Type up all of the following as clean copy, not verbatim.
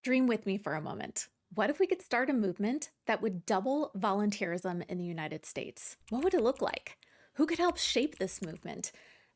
Dream with me for a moment. What if we could start a movement that would double volunteerism in the United States? What would it look like? Who could help shape this movement?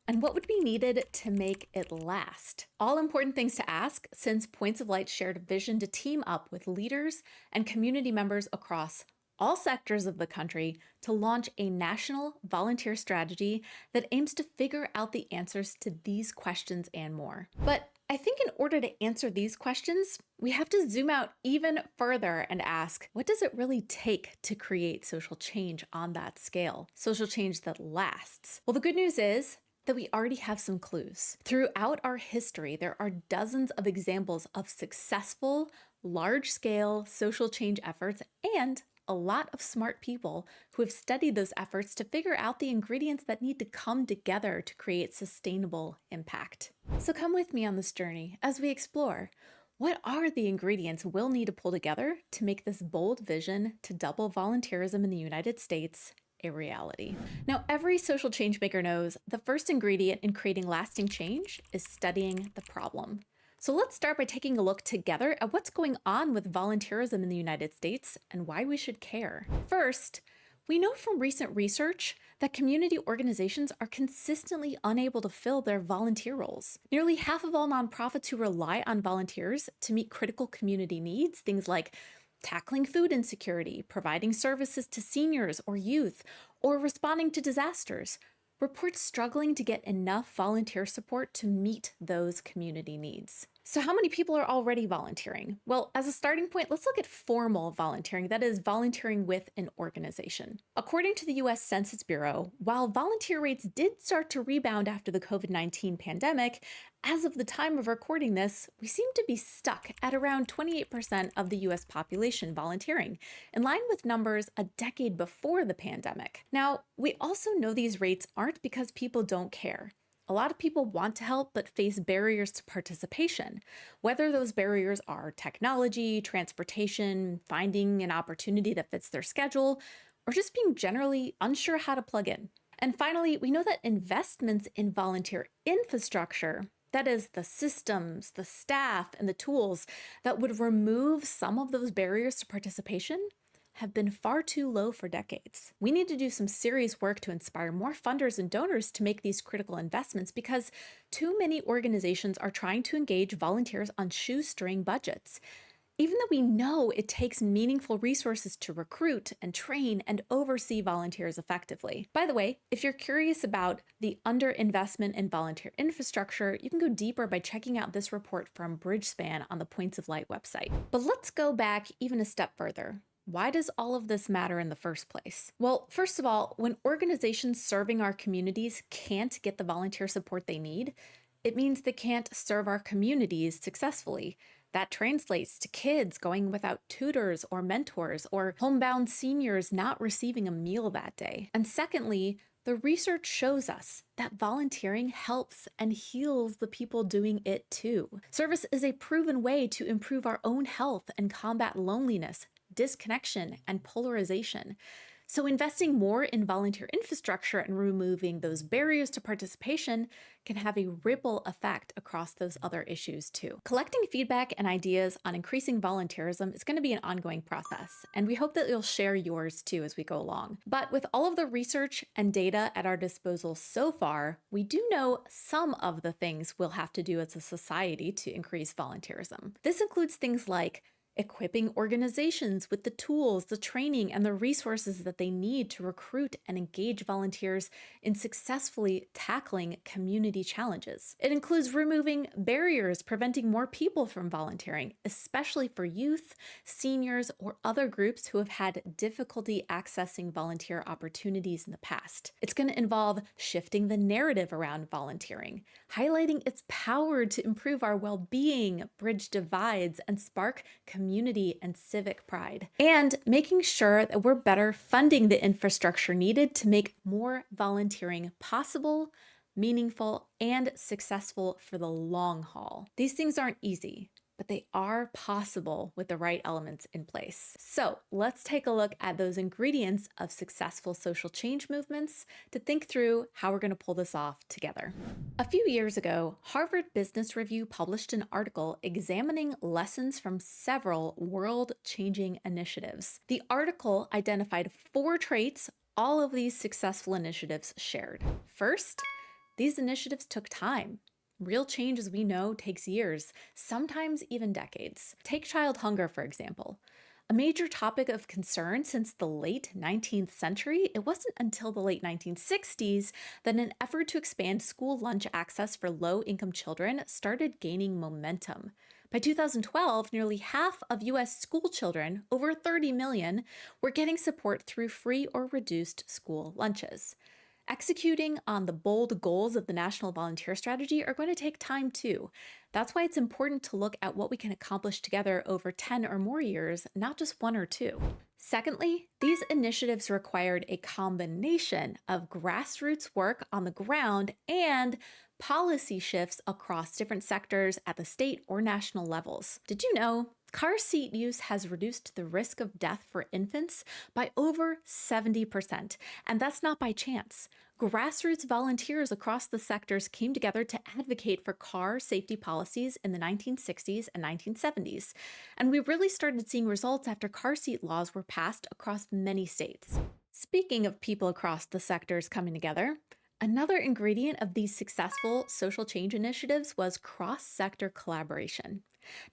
And what would be needed to make it last? All important things to ask since Points of Light shared a vision to team up with leaders and community members across all sectors of the country to launch a national volunteer strategy that aims to figure out the answers to these questions and more. But I think in order to answer these questions, we have to zoom out even further and ask, what does it really take to create social change on that scale? Social change that lasts. Well, the good news is that we already have some clues. Throughout our history, there are dozens of examples of successful, large-scale social change efforts and a lot of smart people who have studied those efforts to figure out the ingredients that need to come together to create sustainable impact. So come with me on this journey as we explore what are the ingredients we'll need to pull together to make this bold vision to double volunteerism in the United States a reality. Now, every social change maker knows the first ingredient in creating lasting change is studying the problem. So let's start by taking a look together at what's going on with volunteerism in the United States and why we should care. First, we know from recent research that community organizations are consistently unable to fill their volunteer roles. Nearly half of all nonprofits who rely on volunteers to meet critical community needs, things like tackling food insecurity, providing services to seniors or youth, or responding to disasters, report struggling to get enough volunteer support to meet those community needs. So how many people are already volunteering? Well, as a starting point, let's look at formal volunteering, that is, volunteering with an organization. According to the US Census Bureau, while volunteer rates did start to rebound after the COVID-19 pandemic, as of the time of recording this, we seem to be stuck at around 28% of the US population volunteering, in line with numbers a decade before the pandemic. Now, we also know these rates aren't because people don't care. A lot of people want to help but face barriers to participation, whether those barriers are technology, transportation, finding an opportunity that fits their schedule, or just being generally unsure how to plug in. And finally, we know that investments in volunteer infrastructure, that is, the systems, the staff, and the tools that would remove some of those barriers to participation, have been far too low for decades. We need to do some serious work to inspire more funders and donors to make these critical investments because too many organizations are trying to engage volunteers on shoestring budgets. Even though we know it takes meaningful resources to recruit and train and oversee volunteers effectively. By the way, if you're curious about the underinvestment in volunteer infrastructure, you can go deeper by checking out this report from Bridgespan on the Points of Light website. But let's go back even a step further. Why does all of this matter in the first place? Well, first of all, when organizations serving our communities can't get the volunteer support they need, it means they can't serve our communities successfully. That translates to kids going without tutors or mentors, or homebound seniors not receiving a meal that day. And secondly, the research shows us that volunteering helps and heals the people doing it too. Service is a proven way to improve our own health and combat loneliness, disconnection, and polarization. So investing more in volunteer infrastructure and removing those barriers to participation can have a ripple effect across those other issues too. Collecting feedback and ideas on increasing volunteerism is going to be an ongoing process, and we hope that you'll share yours too as we go along. But with all of the research and data at our disposal so far, we do know some of the things we'll have to do as a society to increase volunteerism. This includes things like equipping organizations with the tools, the training, and the resources that they need to recruit and engage volunteers in successfully tackling community challenges. It includes removing barriers preventing more people from volunteering, especially for youth, seniors, or other groups who have had difficulty accessing volunteer opportunities in the past. It's going to involve shifting the narrative around volunteering, highlighting its power to improve our well-being, bridge divides, and spark community and civic pride, and making sure that we're better funding the infrastructure needed to make more volunteering possible, meaningful, and successful for the long haul. These things aren't easy, but they are possible with the right elements in place. So let's take a look at those ingredients of successful social change movements to think through how we're going to pull this off together. A few years ago, Harvard Business Review published an article examining lessons from several world-changing initiatives. The article identified 4 traits all of these successful initiatives shared. First, these initiatives took time. Real change, as we know, takes years, sometimes even decades. Take child hunger, for example. A major topic of concern since the late 19th century, it wasn't until the late 1960s that an effort to expand school lunch access for low-income children started gaining momentum. By 2012, nearly half of U.S. school children, over 30 million, were getting support through free or reduced school lunches. Executing on the bold goals of the National Volunteer Strategy are going to take time too. That's why it's important to look at what we can accomplish together over 10 or more years, not just 1 or 2. Secondly, these initiatives required a combination of grassroots work on the ground and policy shifts across different sectors at the state or national levels. Did you know car seat use has reduced the risk of death for infants by over 70%, and that's not by chance. Grassroots volunteers across the sectors came together to advocate for car safety policies in the 1960s and 1970s, and we really started seeing results after car seat laws were passed across many states. Speaking of people across the sectors coming together, another ingredient of these successful social change initiatives was cross-sector collaboration.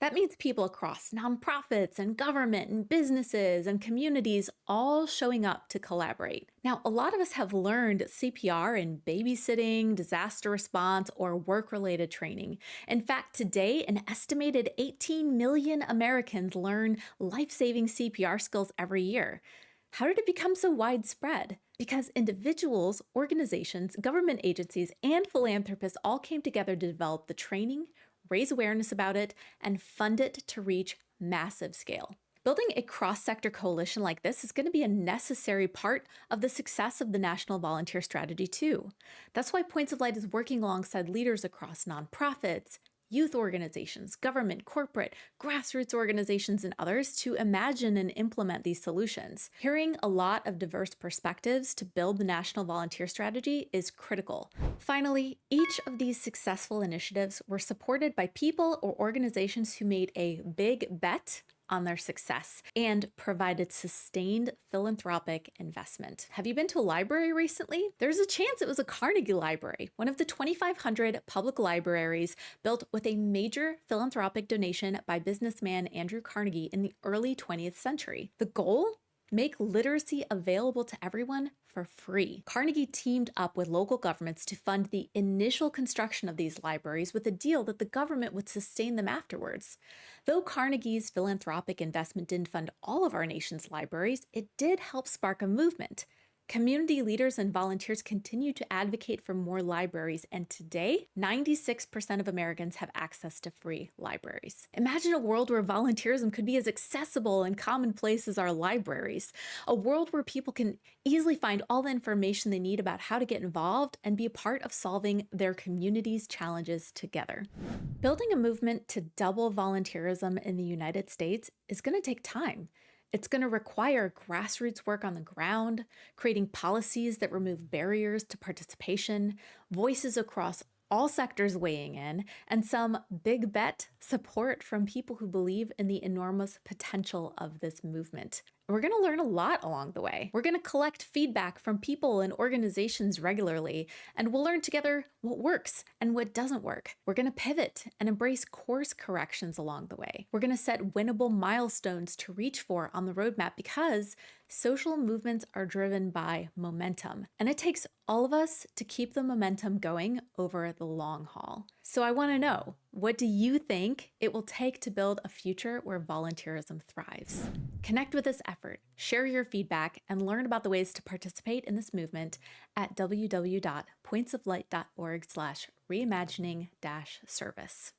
That means people across nonprofits and government and businesses and communities all showing up to collaborate. Now, a lot of us have learned CPR in babysitting, disaster response, or work-related training. In fact, today, an estimated 18 million Americans learn life-saving CPR skills every year. How did it become so widespread? Because individuals, organizations, government agencies, and philanthropists all came together to develop the training, raise awareness about it, and fund it to reach massive scale. Building a cross-sector coalition like this is going to be a necessary part of the success of the National Volunteer Strategy too. That's why Points of Light is working alongside leaders across nonprofits, youth organizations, government, corporate, grassroots organizations, and others to imagine and implement these solutions. Hearing a lot of diverse perspectives to build the National Volunteer Strategy is critical. Finally, each of these successful initiatives were supported by people or organizations who made a big bet on their success and provided sustained philanthropic investment. Have you been to a library recently? There's a chance it was a Carnegie Library, one of the 2,500 public libraries built with a major philanthropic donation by businessman Andrew Carnegie in the early 20th century. The goal? Make literacy available to everyone for free. Carnegie teamed up with local governments to fund the initial construction of these libraries with a deal that the government would sustain them afterwards. Though Carnegie's philanthropic investment didn't fund all of our nation's libraries, it did help spark a movement. Community leaders and volunteers continue to advocate for more libraries, and today, 96% of Americans have access to free libraries. Imagine a world where volunteerism could be as accessible and commonplace as our libraries, a world where people can easily find all the information they need about how to get involved and be a part of solving their community's challenges together. Building a movement to double volunteerism in the United States is going to take time. It's going to require grassroots work on the ground, creating policies that remove barriers to participation, voices across all sectors weighing in, and some big bet support from people who believe in the enormous potential of this movement. We're going to learn a lot along the way. We're going to collect feedback from people and organizations regularly, and we'll learn together what works and what doesn't work. We're going to pivot and embrace course corrections along the way. We're going to set winnable milestones to reach for on the roadmap because social movements are driven by momentum, and it takes all of us to keep the momentum going over the long haul. So I want to know, what do you think it will take to build a future where volunteerism thrives? Connect with this effort, share your feedback, and learn about the ways to participate in this movement at www.pointsoflight.org/reimagining-service.